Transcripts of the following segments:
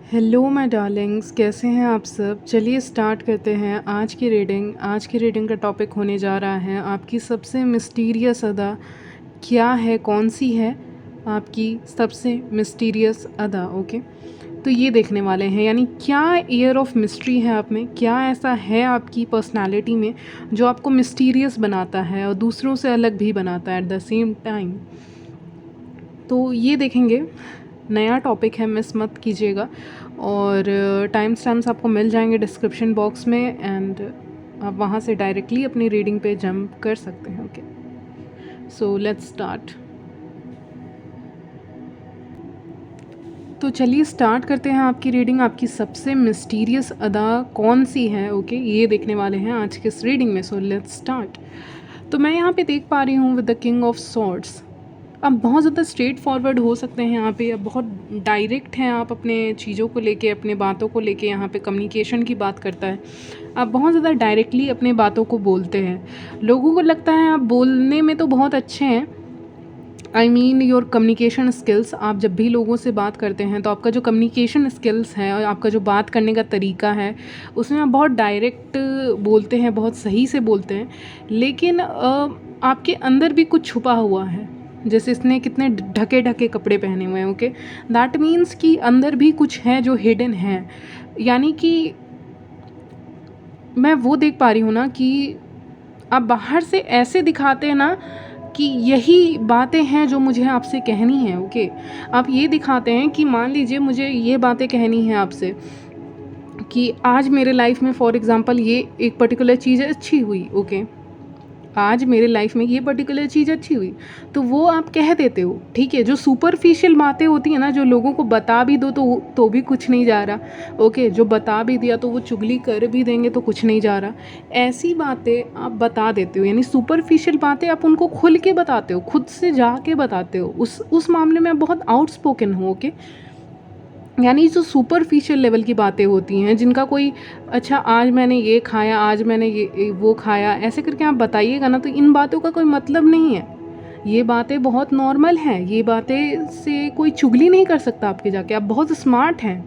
Hello my Darling's, कैसे हैं आप सब। चलिए स्टार्ट करते हैं आज की रीडिंग का टॉपिक होने जा रहा है आपकी सबसे मिस्टीरियस अदा क्या है, कौन सी है आपकी सबसे मिस्टीरियस अदा। ओके, तो ये देखने वाले हैं, यानी क्या एयर ऑफ मिस्ट्री है आप में, क्या ऐसा है आपकी पर्सनालिटी में जो आपको मिस्टीरियस बनाता है और दूसरों से अलग भी बनाता है एट द सेम टाइम। तो ये देखेंगे, नया टॉपिक है, मिस मत कीजिएगा। और टाइम स्टैम्प्स आपको मिल जाएंगे डिस्क्रिप्शन बॉक्स में, एंड आप वहाँ से डायरेक्टली अपनी रीडिंग पे जंप कर सकते हैं। Okay, so let's start. तो चलिए स्टार्ट करते हैं आपकी रीडिंग। आपकी सबसे मिस्टीरियस अदा कौन सी है, ओके, ये देखने वाले हैं आज के इस रीडिंग में। So let's start. तो मैं यहाँ पे देख पा रही हूँ with the king of swords. आप बहुत ज़्यादा स्ट्रेट फॉरवर्ड हो सकते हैं यहाँ पे, आप बहुत डायरेक्ट हैं, आप अपने चीज़ों को लेके, अपने बातों को लेके, यहाँ पे कम्युनिकेशन की बात करता है। आप बहुत ज़्यादा डायरेक्टली अपने बातों को बोलते हैं। लोगों को लगता है आप बोलने में तो बहुत अच्छे हैं, I mean your communication skills. आप जब भी लोगों से बात करते हैं तो आपका जो कम्युनिकेशन स्किल्स है और आपका जो बात करने का तरीका है उसमें आप बहुत डायरेक्ट बोलते हैं, बहुत सही से बोलते हैं। लेकिन आपके अंदर भी कुछ छुपा हुआ है। जैसे इसने कितने ढके ढके कपड़े पहने हुए हैं, ओके, दैट मीन्स कि अंदर भी कुछ है जो हिडन है। यानी कि मैं वो देख पा रही हूँ ना कि आप बाहर से ऐसे दिखाते हैं ना कि यही बातें हैं जो मुझे आपसे कहनी है। ओके, आप ये दिखाते हैं कि मान लीजिए मुझे ये बातें कहनी है आपसे कि आज मेरे लाइफ में फॉर एग्जांपल ये एक पर्टिकुलर चीज़ अच्छी हुई। ओके, आज मेरे लाइफ में ये पर्टिकुलर चीज़ अच्छी हुई, तो वो आप कह देते हो, ठीक है। जो सुपरफिशियल बातें होती हैं ना, जो लोगों को बता भी दो तो भी कुछ नहीं जा रहा। ओके, जो बता भी दिया तो वो चुगली कर भी देंगे तो कुछ नहीं जा रहा। ऐसी बातें आप बता देते हो, यानी सुपरफिशियल बातें आप उनको खुल के बताते हो, खुद से जाके बताते हो। उस मामले में आप बहुत आउटस्पोकन हो। ओके, यानी जो सुपरफिशियल लेवल की बातें होती हैं, जिनका कोई अच्छा आज मैंने ये खाया, आज मैंने ये वो खाया, ऐसे करके आप बताइएगा ना, तो इन बातों का कोई मतलब नहीं है। ये बातें बहुत नॉर्मल हैं, ये बातें से कोई चुगली नहीं कर सकता आपके जाके। आप बहुत स्मार्ट हैं।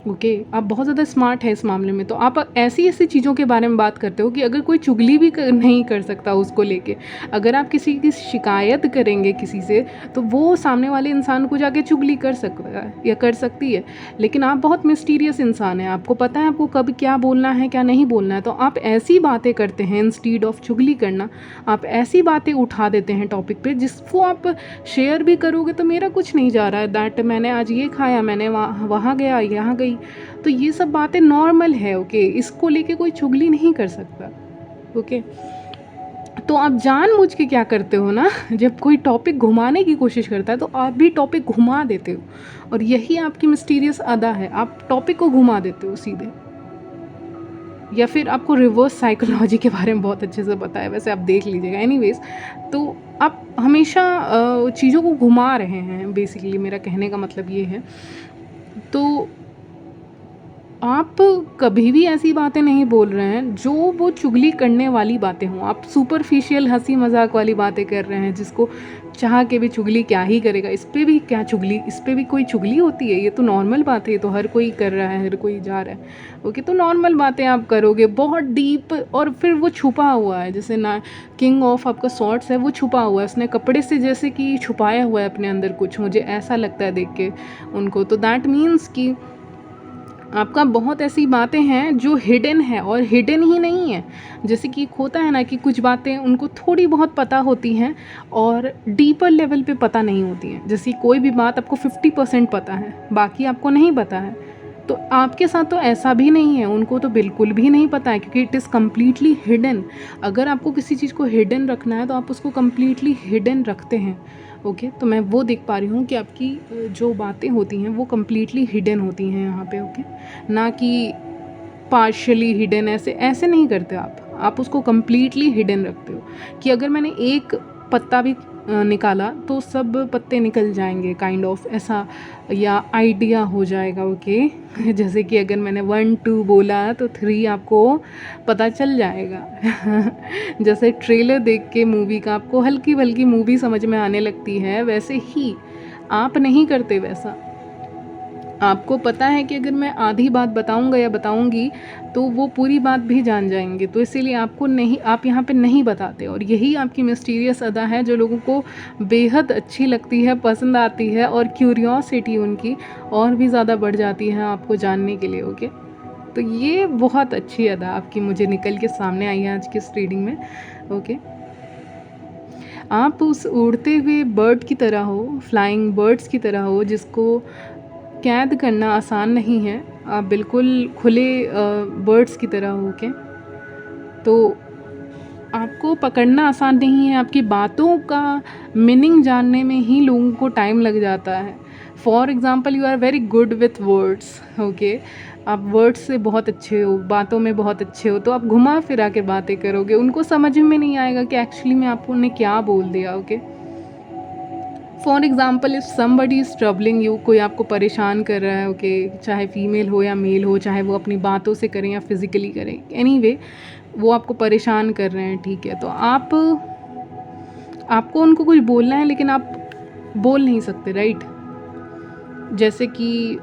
ओके, आप बहुत ज़्यादा स्मार्ट है इस मामले में। तो आप ऐसी ऐसी चीज़ों के बारे में बात करते हो कि अगर कोई चुगली भी नहीं कर सकता उसको लेके, अगर आप किसी की शिकायत करेंगे किसी से, तो वो सामने वाले इंसान को जाके चुगली कर सकता है या कर सकती है। लेकिन आप बहुत मिस्टीरियस इंसान हैं, आपको पता है आपको कब क्या बोलना है क्या नहीं बोलना है। तो आप ऐसी बातें करते हैं, इंस्टीड ऑफ चुगली करना आप ऐसी बातें उठा देते हैं टॉपिक पे जिसको आप शेयर भी करोगे तो मेरा कुछ नहीं जा रहा है, दैट मैंने आज ये खाया, मैंने वहाँ गया, यहाँ गई। तो ये सब बातें नॉर्मल है। ओके, इसको लेके कोई चुगली नहीं कर सकता। ओके, तो आप जानबूझ के क्या करते हो ना, जब कोई टॉपिक घुमाने की कोशिश करता है तो आप भी टॉपिक घुमा देते हो, और यही आपकी मिस्टीरियस अदा है। आप टॉपिक को घुमा देते हो सीधे, या फिर आपको रिवर्स साइकोलॉजी के बारे में बहुत अच्छे से पता है, वैसे आप देख लीजिएगा। एनीवेज, तो आप हमेशा चीज़ों को घुमा रहे हैं, बेसिकली मेरा कहने का मतलब ये है। तो आप कभी भी ऐसी बातें नहीं बोल रहे हैं जो वो चुगली करने वाली बातें हों। आप सुपरफिशियल हंसी मजाक वाली बातें कर रहे हैं, जिसको चाह के भी चुगली क्या ही करेगा। इस पे भी क्या चुगली, इस पे भी कोई चुगली होती है? ये तो नॉर्मल बात है, ये तो हर कोई कर रहा है, हर कोई जा रहा है। ओके, तो नॉर्मल बातें आप करोगे, बहुत डीप, और फिर वो छुपा हुआ है। जैसे ना किंग ऑफ आपका सॉर्ड्स है, वो छुपा हुआ है, उसने कपड़े से जैसे कि छुपाया हुआ है अपने अंदर कुछ, मुझे ऐसा लगता है देख के उनको। तो दैट मीन्स कि आपका बहुत ऐसी बातें हैं जो हिडन है, और हिडन ही नहीं है। जैसे कि होता है ना कि कुछ बातें उनको थोड़ी बहुत पता होती हैं और डीपर लेवल पे पता नहीं होती हैं। जैसे कोई भी बात आपको 50% पता है, बाकी आपको नहीं पता है। तो आपके साथ तो ऐसा भी नहीं है, उनको तो बिल्कुल भी नहीं पता है, क्योंकि इट इज़ कम्प्लीटली हिडन। अगर आपको किसी चीज़ को हिडन रखना है तो आप उसको कम्प्लीटली हिडन रखते हैं। ओके, तो मैं वो देख पा रही हूँ कि आपकी जो बातें होती हैं वो कम्प्लीटली हिडन होती हैं यहाँ पे। ओके, ना कि पार्शियली हिडन, ऐसे ऐसे नहीं करते आप उसको कम्प्लीटली हिडन रखते हो कि अगर मैंने एक पत्ता भी निकाला तो सब पत्ते निकल जाएंगे, काइंड ऑफ ऐसा, या आइडिया हो जाएगा। ओके, जैसे कि अगर मैंने 1 2 बोला तो 3 आपको पता चल जाएगा। जैसे ट्रेलर देख के मूवी का आपको हल्की हल्की मूवी समझ में आने लगती है, वैसे ही आप नहीं करते वैसा। आपको पता है कि अगर मैं आधी बात बताऊंगा या बताऊंगी तो वो पूरी बात भी जान जाएंगे, तो इसीलिए आपको नहीं, आप यहाँ पे नहीं बताते। और यही आपकी मिस्टीरियस अदा है जो लोगों को बेहद अच्छी लगती है, पसंद आती है, और क्यूरियोसिटी उनकी और भी ज़्यादा बढ़ जाती है आपको जानने के लिए। ओके, तो ये बहुत अच्छी अदा आपकी मुझे निकल के सामने आई है आज की इस रीडिंग में। ओके, आप उस उड़ते हुए बर्ड की तरह हो, फ्लाइंग बर्ड्स की तरह हो, जिसको कैद करना आसान नहीं है। आप बिल्कुल खुले बर्ड्स की तरह हो के, तो आपको पकड़ना आसान नहीं है। आपकी बातों का मीनिंग जानने में ही लोगों को टाइम लग जाता है। For example, you are very good with words. Okay, आप वर्ड्स से बहुत अच्छे हो, बातों में बहुत अच्छे हो, तो आप घुमा फिरा के बातें करोगे, उनको समझ में नहीं आएगा कि एक्चुअली में आपने क्या बोल दिया। Okay, for example, if somebody is troubling you, कोई आपको परेशान कर रहा है, ओके, चाहे फीमेल हो या मेल हो, चाहे वो अपनी बातों से करें या फिज़िकली करें, एनीवे वो आपको परेशान कर रहे हैं, ठीक है, तो आपको उनको कुछ बोलना है लेकिन आप बोल नहीं सकते, राइट। जैसे कि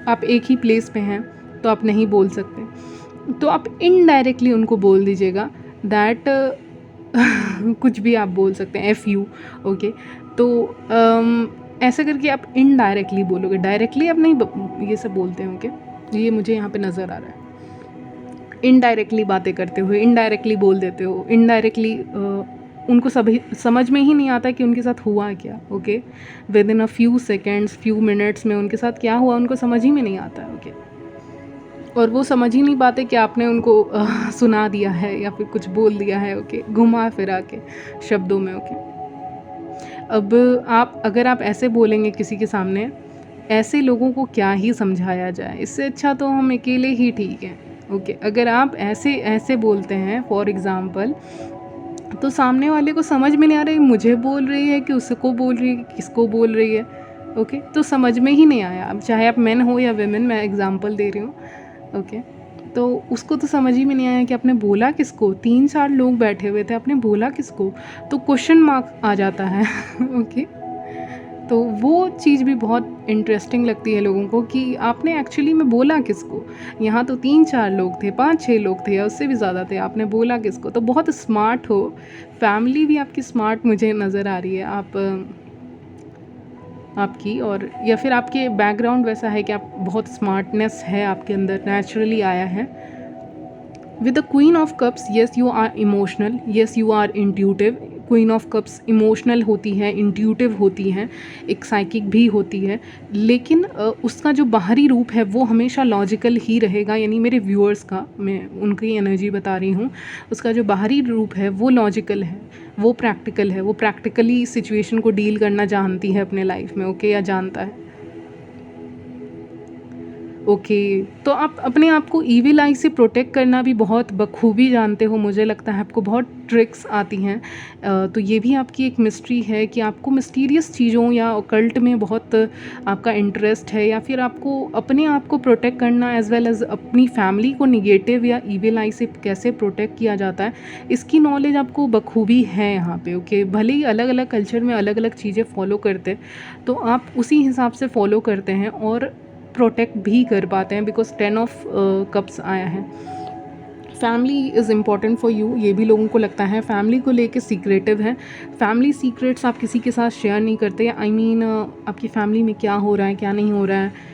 आप एक ही प्लेस पे हैं तो आप नहीं बोल सकते, तो आप इनडायरेक्टली उनको बोल दीजिएगा दैट कुछ भी आप बोल सकते हैं, एफ यू। ओके, तो ऐसा करके आप इनडायरेक्टली बोलोगे, डायरेक्टली आप नहीं ये सब बोलते हैं। ओके, ये मुझे यहाँ पे नज़र आ रहा है। इनडायरेक्टली बातें करते हुए इनडायरेक्टली बोल देते हो, इनडायरेक्टली उनको सभी समझ में ही नहीं आता कि उनके साथ हुआ क्या। Okay, with in a few seconds, few minutes में उनके साथ क्या हुआ उनको समझ ही में नहीं आता है। ओके, और वो समझ ही नहीं पाते कि आपने उनको सुना दिया है या फिर कुछ बोल दिया है। ओके, घुमा फिरा के शब्दों में। ओके, अब अगर आप ऐसे बोलेंगे किसी के सामने, ऐसे लोगों को क्या ही समझाया जाए, इससे अच्छा तो हम अकेले ही ठीक हैं। ओके, अगर आप ऐसे ऐसे बोलते हैं फॉर एग्ज़ाम्पल, तो सामने वाले को समझ में नहीं आ रहा है मुझे बोल रही है कि उसको बोल रही है कि किसको बोल रही है। ओके, तो समझ में ही नहीं आया। अब चाहे आप मेन हो या वेमेन, मैं एग्ज़ाम्पल दे रही हूँ। ओके, तो उसको तो समझ ही में नहीं आया कि आपने बोला किसको। 3-4 लोग बैठे हुए थे, आपने बोला किसको, तो क्वेश्चन मार्क आ जाता है। ओके, तो वो चीज़ भी बहुत इंटरेस्टिंग लगती है लोगों को कि आपने एक्चुअली में बोला किसको। यहाँ तो 3-4 लोग थे, 5-6 लोग थे या उससे भी ज़्यादा थे, आपने बोला किसको। तो बहुत स्मार्ट हो, फैमिली भी आपकी स्मार्ट मुझे नज़र आ रही है आपकी, और या फिर आपके बैकग्राउंड वैसा है कि आप बहुत स्मार्टनेस है आपके अंदर, नेचुरली आया है। With the queen of cups, yes you are emotional, yes you are intuitive. Queen of cups emotional होती है, इंट्यूटिव होती हैं, एक साइकिक भी होती है, लेकिन उसका जो बाहरी रूप है वो हमेशा लॉजिकल ही रहेगा। यानी मेरे व्यूअर्स का, मैं उनकी एनर्जी बता रही हूँ, उसका जो बाहरी रूप है वो लॉजिकल है, वो प्रैक्टिकल है, वो प्रैक्टिकली सिचुएशन को डील करना जानती है अपने लाइफ में। ओके, या जानता है। ओके, तो आप अपने आप को ईविल आई से प्रोटेक्ट करना भी बहुत बखूबी जानते हो, मुझे लगता है आपको बहुत ट्रिक्स आती हैं। तो ये भी आपकी एक मिस्ट्री है कि आपको मिस्टीरियस चीज़ों या ऑकल्ट में बहुत आपका इंटरेस्ट है, या फिर आपको अपने आप को प्रोटेक्ट करना एज़ वेल एज़ अपनी फैमिली को निगेटिव या ईविल आई से कैसे प्रोटेक्ट किया जाता है, इसकी नॉलेज आपको बखूबी है यहाँ पे। ओके, भले ही अलग अलग कल्चर में अलग अलग चीज़ें फॉलो करते, तो आप उसी हिसाब से फॉलो करते हैं और प्रोटेक्ट भी कर पाते हैं, बिकॉज 10 ऑफ कप्स आया है। Family is important for you, ये भी लोगों को लगता है। फैमिली को लेके सीक्रेटिव है, फैमिली सीक्रेट्स आप किसी के साथ शेयर नहीं करते। आई मीन आपकी फैमिली में क्या हो रहा है, क्या नहीं हो रहा है,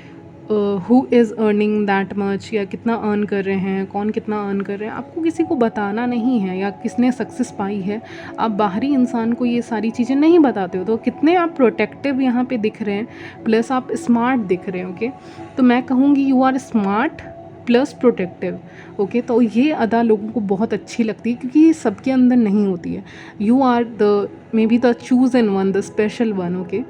who is earning that much, या कितना अर्न कर रहे हैं, कौन कितना अर्न कर रहे हैं, आपको किसी को बताना नहीं है, या किसने सक्सेस पाई है, आप बाहरी इंसान को ये सारी चीज़ें नहीं बताते हो। तो कितने आप प्रोटेक्टिव यहाँ पे दिख रहे हैं, प्लस आप स्मार्ट दिख रहे हैं। ओके, तो मैं कहूँगी you are smart plus protective. Okay, तो ये अदा लोगों को बहुत अच्छी लगती है क्योंकि ये सबके अंदर नहीं होती है। You are the maybe the chosen one, the special one. Okay,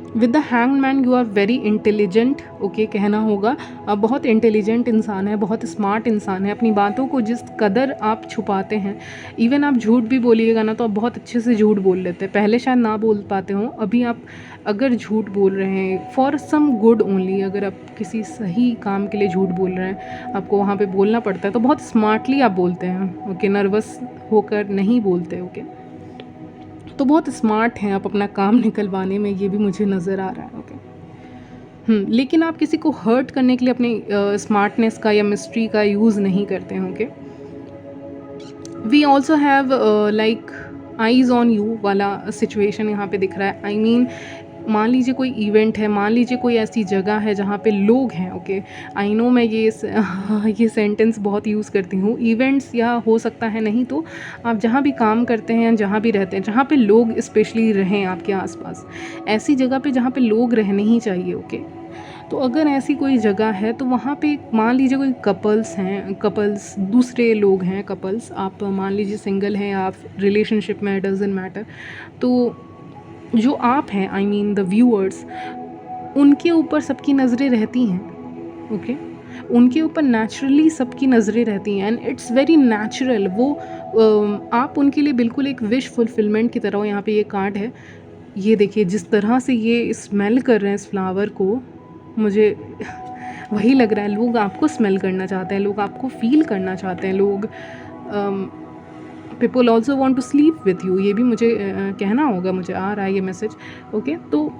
with the hanged man you are very intelligent. Okay, कहना होगा आप बहुत इंटेलिजेंट इंसान है, बहुत स्मार्ट इंसान है। अपनी बातों को जिस कदर आप छुपाते हैं, इवन आप झूठ भी बोलिएगा ना तो आप बहुत अच्छे से झूठ बोल लेते हैं। पहले शायद ना बोल पाते हो, अभी आप अगर झूठ बोल रहे हैं फॉर सम गुड ओनली, अगर आप किसी सही काम के लिए झूठ बोल रहे हैं, आपको वहाँ पे बोलना पड़ता है, तो बहुत स्मार्टली आप बोलते हैं। ओके, नर्वस होकर नहीं बोलते। ओके, तो बहुत स्मार्ट हैं आप अपना काम निकलवाने में, ये भी मुझे नज़र आ रहा है। ओके, लेकिन आप किसी को हर्ट करने के लिए अपनी स्मार्टनेस का या मिस्ट्री का यूज़ नहीं करते हैं, okay. We also have like eyes on you वाला सिचुएशन यहाँ पे दिख रहा है। आई मीन मान लीजिए कोई इवेंट है, मान लीजिए कोई ऐसी जगह है जहाँ पे लोग हैं, ओके। आई नो मैं ये सेंटेंस बहुत यूज़ करती हूँ। इवेंट्स या हो सकता है, नहीं तो आप जहाँ भी काम करते हैं, जहाँ भी रहते हैं, जहाँ पे लोग स्पेशली रहें आपके आसपास, ऐसी जगह पे जहाँ पे लोग रहने ही चाहिए, ओके। तो अगर ऐसी कोई जगह है तो वहाँ पे मान लीजिए कोई कपल्स हैं, कपल्स दूसरे लोग हैं, कपल्स, आप मान लीजिए सिंगल हैं, आप रिलेशनशिप में, डज़न्ट मैटर। तो जो आप हैं, आई मीन द व्यूअर्स, उनके ऊपर सबकी नज़रें रहती हैं, ओके। उनके ऊपर नेचुरली सबकी नज़रें रहती हैं एंड इट्स वेरी नेचुरल। वो आप उनके लिए बिल्कुल एक विश फुलफिलमेंट की तरह हो। यहाँ पे ये कार्ड है, ये देखिए जिस तरह से ये स्मेल कर रहे हैं इस फ्लावर को, मुझे वही लग रहा है लोग आपको स्मेल करना चाहते हैं, लोग आपको फील करना चाहते हैं, लोग people also want to sleep with you. ये भी मुझे कहना होगा, मुझे आ रहा है ये मैसेज, ओके। तो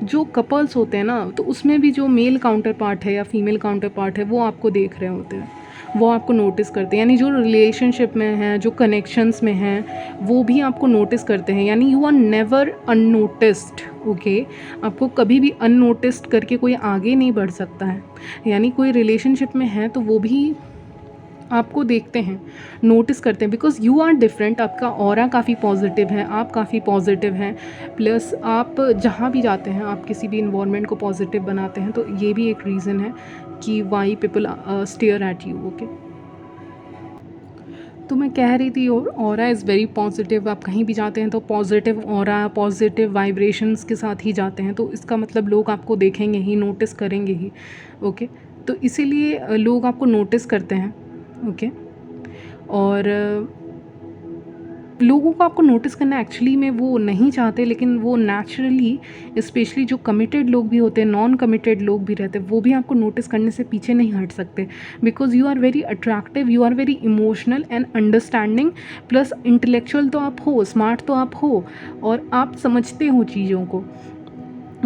जो कपल्स होते हैं ना, तो उसमें भी जो मेल काउंटर पार्ट है या फीमेल काउंटर पार्ट है, वो आपको देख रहे होते हैं, वो आपको नोटिस करते हैं। यानी जो रिलेशनशिप में हैं, जो कनेक्शंस में हैं, वो भी आपको नोटिस करते हैं। यानी you are never unnoticed, okay. आपको कभी भी अननोटिस्ड करके कोई आगे नहीं बढ़ सकता है। यानी कोई रिलेशनशिप में है तो वो भी आपको देखते हैं, नोटिस करते हैं, बिकॉज़ यू आर डिफरेंट। आपका ऑरा काफ़ी पॉजिटिव है, आप काफ़ी पॉजिटिव हैं, प्लस आप जहाँ भी जाते हैं, आप किसी भी इन्वायरमेंट को पॉजिटिव बनाते हैं। तो ये भी एक रीज़न है कि why people stare at you, okay. तो मैं कह रही थी, ऑरा इज़ वेरी पॉजिटिव। आप कहीं भी जाते हैं तो पॉजिटिव ऑरा, पॉजिटिव वाइब्रेशंस के साथ ही जाते हैं, तो इसका मतलब लोग आपको देखेंगे ही, नोटिस करेंगे ही, ओके। तो इसीलिए लोग आपको नोटिस करते हैं, ओके। और लोगों को आपको नोटिस करना एक्चुअली में वो नहीं चाहते, लेकिन वो नेचुरली, स्पेशली जो कमिटेड लोग भी होते हैं, नॉन कमिटेड लोग भी रहते हैं, वो भी आपको नोटिस करने से पीछे नहीं हट सकते, because you are very attractive, you are very emotional and understanding, plus intellectual तो आप हो, स्मार्ट तो आप हो, और आप समझते हो चीज़ों को।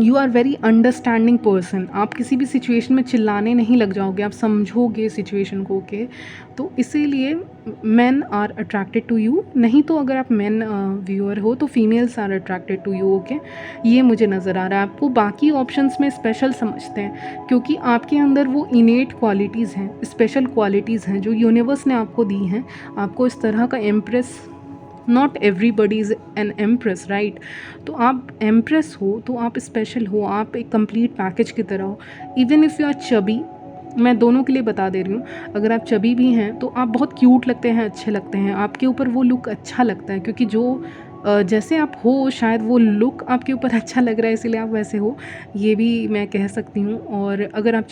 You are very understanding person. आप किसी भी सिचुएशन में चिल्लाने नहीं लग जाओगे, आप समझोगे सिचुएशन को, ओके। तो इसीलिए men are attracted to you. नहीं तो अगर आप मेन व्यूअर हो तो females are attracted to you, okay. ये मुझे नज़र आ रहा है। आपको बाकी ऑप्शंस में स्पेशल समझते हैं, क्योंकि आपके अंदर वो इनेट क्वालिटीज़ हैं, स्पेशल क्वालिटीज़ हैं जो यूनिवर्स ने आपको दी हैं। आपको इस तरह का empress, not everybody is an empress, right. तो आप एम्प्रेस हो तो आप स्पेशल हो, आप एक कंप्लीट पैकेज की तरह हो। Even if you are chubby, मैं दोनों के लिए बता दे रही हूँ, अगर आप चबी भी हैं तो आप बहुत क्यूट लगते हैं, अच्छे लगते हैं, आपके ऊपर वो लुक अच्छा लगता है, क्योंकि जो जैसे आप हो, शायद वो लुक आपके ऊपर अच्छा लग रहा है, इसीलिए आप वैसे हो, ये भी मैं कह सकती हूँ। और अगर आप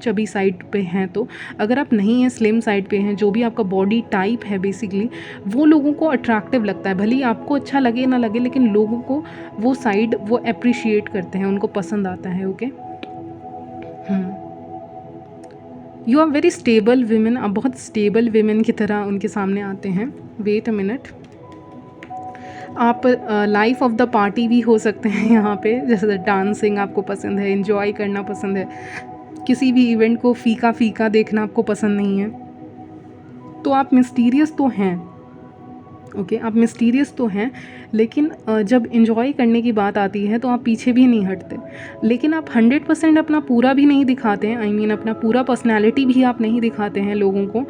चबी साइड पे हैं, तो अगर आप नहीं हैं, स्लिम साइड पे हैं, जो भी आपका बॉडी टाइप है बेसिकली, वो लोगों को अट्रैक्टिव लगता है। भले ही आपको अच्छा लगे ना लगे, लेकिन लोगों को वो साइड वो अप्रिशिएट करते हैं, उनको पसंद आता है, okay. You are very stable women. आप बहुत स्टेबल वीमेन की तरह उनके सामने आते हैं। Wait a minute. आप लाइफ ऑफ द पार्टी भी हो सकते हैं यहाँ पे, जैसे डांसिंग आपको पसंद है, एंजॉय करना पसंद है, किसी भी इवेंट को फीका फीका देखना आपको पसंद नहीं है। तो आप मिस्टीरियस तो हैं, ओके, आप मिस्टीरियस तो हैं, लेकिन जब एंजॉय करने की बात आती है तो आप पीछे भी नहीं हटते। लेकिन आप 100% अपना पूरा भी नहीं दिखाते हैं, आई मीन अपना पूरा पर्सनैलिटी भी आप नहीं दिखाते हैं लोगों को,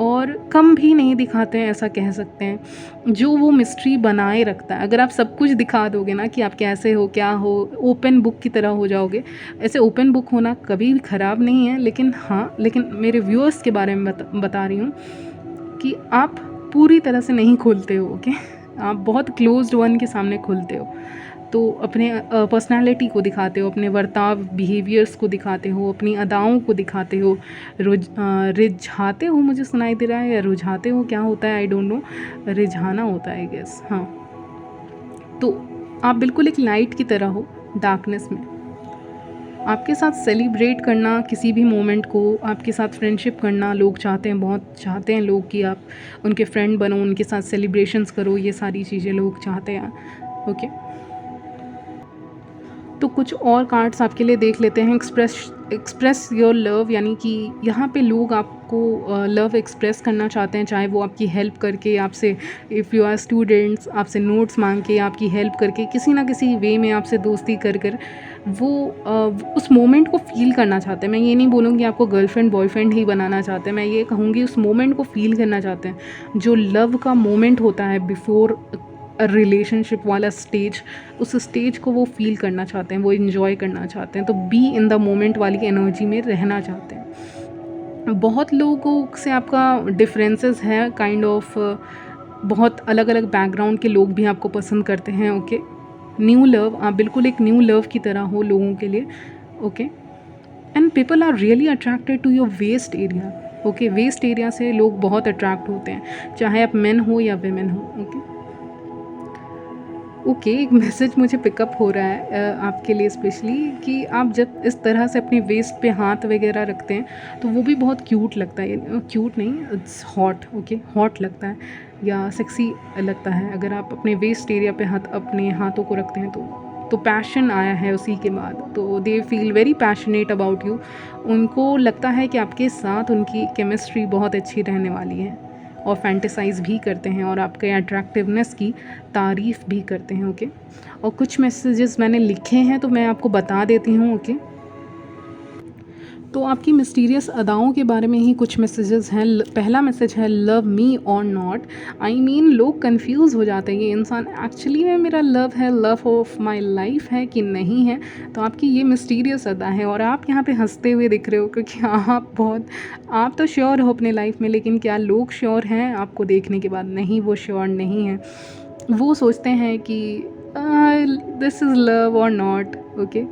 और कम भी नहीं दिखाते हैं, ऐसा कह सकते हैं। जो वो मिस्ट्री बनाए रखता है, अगर आप सब कुछ दिखा दोगे ना कि आप कैसे हो, क्या हो, ओपन बुक की तरह हो जाओगे। ऐसे ओपन बुक होना कभी भी ख़राब नहीं है, लेकिन हाँ, लेकिन मेरे व्यूअर्स के बारे में बता रही हूँ कि आप पूरी तरह से नहीं खोलते हो, ओके। आप बहुत क्लोज्ड वन के सामने खुलते हो, तो अपने पर्सनालिटी को दिखाते हो, अपने वर्ताव, बिहेवियर्स को दिखाते हो, अपनी अदाओं को दिखाते हो, रिझाते हो, मुझे सुनाई दे रहा है, या रुझाते हो, क्या होता है, आई डोंट नो, रिझाना होता है, आई गेस, हाँ। तो आप बिल्कुल एक लाइट की तरह हो डार्कनेस में। आपके साथ सेलिब्रेट करना किसी भी मोमेंट को, आपके साथ फ्रेंडशिप करना लोग चाहते हैं, बहुत चाहते हैं लोग कि आप उनके फ्रेंड बनो, उनके साथ सेलिब्रेशंस करो, ये सारी चीज़ें लोग चाहते हैं, ओके। तो कुछ और कार्ड्स आपके लिए देख लेते हैं। एक्सप्रेस योर लव, यानी कि यहाँ पे लोग आपको लव एक्सप्रेस करना चाहते हैं, चाहे वो आपकी हेल्प करके, आपसे, इफ़ यू आर स्टूडेंट्स, आपसे नोट्स मांग के, आपकी हेल्प करके, किसी ना किसी वे में आपसे दोस्ती कर कर वो उस मोमेंट को फ़ील करना चाहते हैं। मैं ये नहीं बोलूँगी आपको गर्लफ्रेंड बॉयफ्रेंड ही बनाना चाहते हैं, मैं ये कहूँगी उस मोमेंट को फ़ील करना चाहते हैं, जो लव का मोमेंट होता है बिफ़ोर रिलेशनशिप वाला स्टेज, उस स्टेज को वो फ़ील करना चाहते हैं, वो इन्जॉय करना चाहते हैं। तो बी इन द मोमेंट वाली एनर्जी में रहना चाहते हैं। बहुत लोगों से आपका डिफरेंसेस है, काइंड ऑफ बहुत अलग अलग बैकग्राउंड के लोग भी आपको पसंद करते हैं। ओके, न्यू लव, आप बिल्कुल एक न्यू लव की तरह हो लोगों के लिए। Okay, and people are really attracted to your waist area. Okay, waist area से लोग बहुत अट्रैक्ट होते हैं, चाहे आप मेन हो या वेमेन हो। ओके, एक मैसेज मुझे पिकअप हो रहा है आपके लिए स्पेशली, कि आप जब इस तरह से अपनी वेस्ट पे हाथ वगैरह रखते हैं तो वो भी बहुत क्यूट लगता है। क्यूट नहीं, इट्स हॉट। ओके, हॉट लगता है या सेक्सी लगता है अगर आप अपने वेस्ट एरिया पे अपने हाथों को रखते हैं तो पैशन आया है उसी के बाद, तो they feel very passionate about you. उनको लगता है कि आपके साथ उनकी केमिस्ट्री बहुत अच्छी रहने वाली है, और फैंटेसाइज़ भी करते हैं और आपके अट्रैक्टिवनेस की तारीफ़ भी करते हैं। ओके, और कुछ मैसेजेस मैंने लिखे हैं तो मैं आपको बता देती हूँ। ओके, तो आपकी मिस्टीरियस अदाओं के बारे में ही कुछ मैसेजेस हैं। पहला मैसेज है लव मी और नॉट। आई मीन लोग कंफ्यूज हो जाते हैं, ये इंसान एक्चुअली में मेरा लव है, लव ऑफ माय लाइफ है कि नहीं है। तो आपकी ये मिस्टीरियस अदा है, और आप यहाँ पे हंसते हुए दिख रहे हो क्योंकि आप तो श्योर हो अपने लाइफ में, लेकिन क्या लोग श्योर हैं आपको देखने के बाद? नहीं, वो श्योर नहीं है। वो सोचते हैं कि दिस इज़ लव और नॉट। ओके,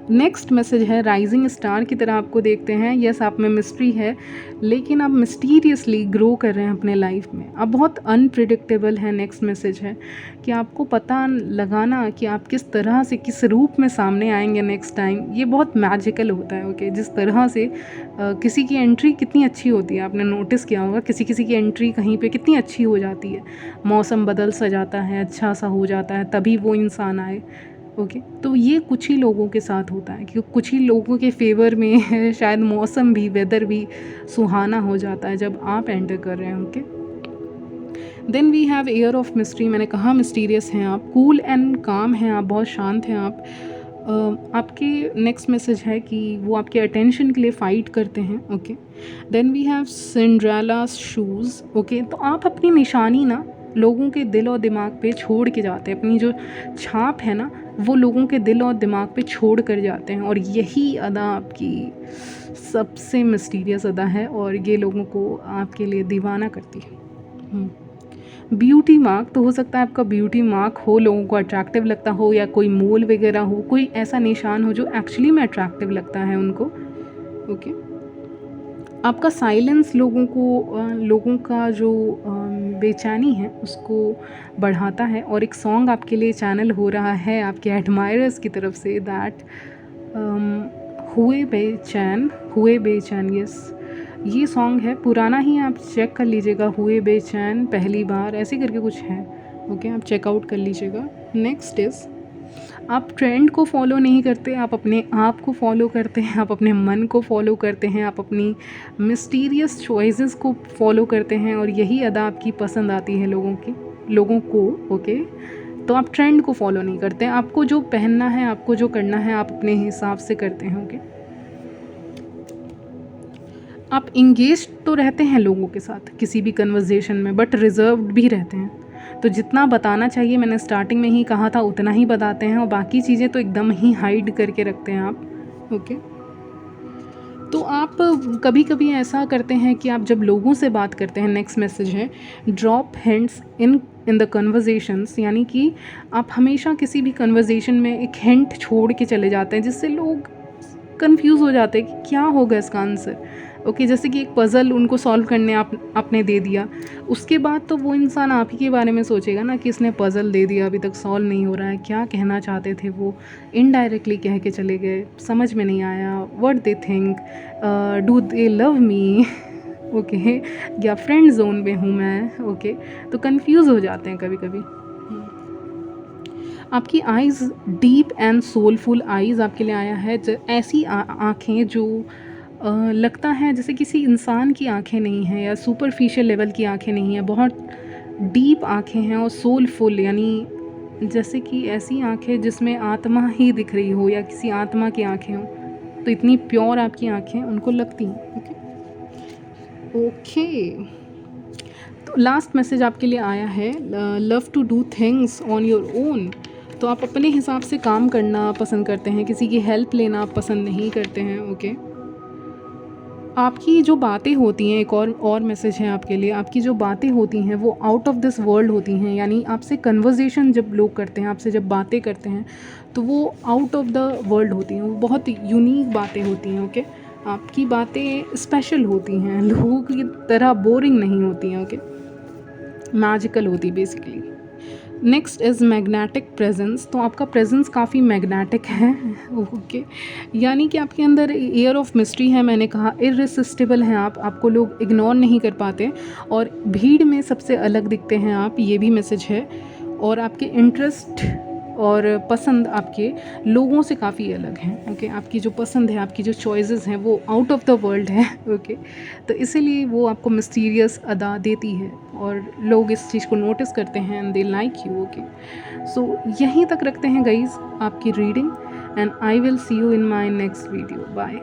नेक्स्ट मैसेज है राइजिंग स्टार की तरह आपको देखते हैं। यस, आप में मिस्ट्री है, लेकिन आप मिस्टीरियसली ग्रो कर रहे हैं अपने लाइफ में, आप बहुत अनप्रिडिक्टेबल हैं। नेक्स्ट मैसेज है कि आपको पता लगाना कि आप किस तरह से, किस रूप में सामने आएंगे नेक्स्ट टाइम, ये बहुत मैजिकल होता है। ओके, जिस तरह से किसी की एंट्री कितनी अच्छी होती है, आपने नोटिस किया होगा किसी किसी की एंट्री कहीं पे कितनी अच्छी हो जाती है, मौसम बदल सा जाता है, अच्छा सा हो जाता है, तभी वो इंसान आए। ओके, तो ये कुछ ही लोगों के साथ होता है, क्योंकि कुछ ही लोगों के फेवर में शायद मौसम भी, वेदर भी सुहाना हो जाता है जब आप एंटर कर रहे हैं। Okay, then we have air of mystery. मैंने कहा मिस्टीरियस हैं आप, कूल एंड काम हैं आप, बहुत शांत हैं आप। आपके नेक्स्ट मैसेज है कि वो आपके अटेंशन के लिए फ़ाइट करते हैं। Okay, then we have Cinderella shoes. Okay, तो आप अपनी निशानी ना लोगों के दिल और दिमाग पे छोड़ के जाते हैं, अपनी जो छाप है ना वो लोगों के दिल और दिमाग पे छोड़ कर जाते हैं, और यही अदा आपकी सबसे मिस्टीरियस अदा है, और ये लोगों को आपके लिए दीवाना करती है। ब्यूटी मार्क, तो हो सकता है आपका ब्यूटी मार्क हो, लोगों को अट्रैक्टिव लगता हो, या कोई मोल वगैरह हो, कोई ऐसा निशान हो जो एक्चुअली में अट्रैक्टिव लगता है उनको। ओके, आपका साइलेंस लोगों का जो बेचैनी है उसको बढ़ाता है, और एक सॉन्ग आपके लिए चैनल हो रहा है आपके एडमायरर्स की तरफ से, दैट हुए बेचैन। यस, ये सॉन्ग है, पुराना ही, आप चेक कर लीजिएगा, हुए बेचैन पहली बार ऐसे करके कुछ है। ओके, आप चेकआउट कर लीजिएगा। नेक्स्ट इज़, आप ट्रेंड को फॉलो नहीं करते, आप अपने आप को फॉलो करते हैं, आप अपने मन को फॉलो करते हैं, आप अपनी मिस्टीरियस चॉइसेस को फॉलो करते हैं, और यही अदा आपकी पसंद आती है लोगों को। ओके, तो आप ट्रेंड को फॉलो नहीं करते हैं, आपको जो पहनना है, आपको जो करना है, आप अपने हिसाब से करते हैं। ओके, आप इंगेज तो रहते हैं लोगों के साथ किसी भी कन्वर्जेशन में, बट रिजर्व्ड भी रहते हैं। तो जितना बताना चाहिए, मैंने स्टार्टिंग में ही कहा था, उतना ही बताते हैं, और बाकी चीज़ें तो एकदम ही हाइड करके रखते हैं आप। ओके, तो आप कभी कभी ऐसा करते हैं कि आप जब लोगों से बात करते हैं, नेक्स्ट मैसेज है drop hints in the conversations, यानी कि आप हमेशा किसी भी कन्वर्जेशन में एक हिंट छोड़ के चले जाते हैं, जिससे लोग कंफ्यूज हो जाते हैं कि क्या होगा इसका आंसर। ओके, जैसे कि एक पज़ल उनको सॉल्व करने आपने दे दिया, उसके बाद तो वो इंसान आप ही के बारे में सोचेगा ना कि इसने पज़ल दे दिया, अभी तक सॉल्व नहीं हो रहा है, क्या कहना चाहते थे वो, इनडायरेक्टली कह के चले गए, समझ में नहीं आया, what they think, do they love me, okay, या फ्रेंड जोन में हूँ मैं। ओके, तो कंफ्यूज हो जाते हैं कभी कभी। आपकी eyes deep and soulful eyes आपके लिए आया है। ऐसी आँखें जो लगता है जैसे किसी इंसान की आँखें नहीं हैं या सुपरफिशियल लेवल की आँखें नहीं हैं, बहुत डीप आँखें हैं और सोलफुल, यानी जैसे कि ऐसी आँखें जिसमें आत्मा ही दिख रही हो या किसी आत्मा की आँखें हों, तो इतनी प्योर आपकी आँखें उनको लगती हैं। Okay, okay. तो लास्ट मैसेज आपके लिए आया है, love to do things on your own. तो आप अपने हिसाब से काम करना पसंद करते हैं, किसी की हेल्प लेना आप पसंद नहीं करते हैं। ओके, आपकी जो बातें होती हैं, एक और मैसेज है आपके लिए, आपकी जो बातें होती हैं वो आउट ऑफ दिस वर्ल्ड होती हैं, यानी आपसे कन्वर्जेशन जब लोग करते हैं, आपसे जब बातें करते हैं तो वो आउट ऑफ द वर्ल्ड होती हैं, वो बहुत यूनिक बातें होती हैं। ओके, आपकी बातें स्पेशल होती हैं, लोगों की तरह बोरिंग नहीं होती हैं। ओके, मैजिकल होती basically. Next is magnetic presence. तो आपका प्रेजेंस काफ़ी मैग्नेटिक है। ओके, यानी कि आपके अंदर एयर ऑफ मिस्ट्री है। मैंने कहा इररेसिस्टिबल हैं आप, आपको लोग इग्नोर नहीं कर पाते और भीड़ में सबसे अलग दिखते हैं आप, ये भी मैसेज है। और आपके इंटरेस्ट और पसंद आपके लोगों से काफ़ी अलग हैं। ओके, आपकी जो पसंद है, आपकी जो चॉइसेस हैं वो आउट ऑफ द वर्ल्ड है। ओके, तो इसीलिए वो आपको मिस्टीरियस अदा देती है और लोग इस चीज़ को नोटिस करते हैं and they like you. Okay, so यहीं तक रखते हैं गाइज आपकी reading and I will see you in my next video. Bye.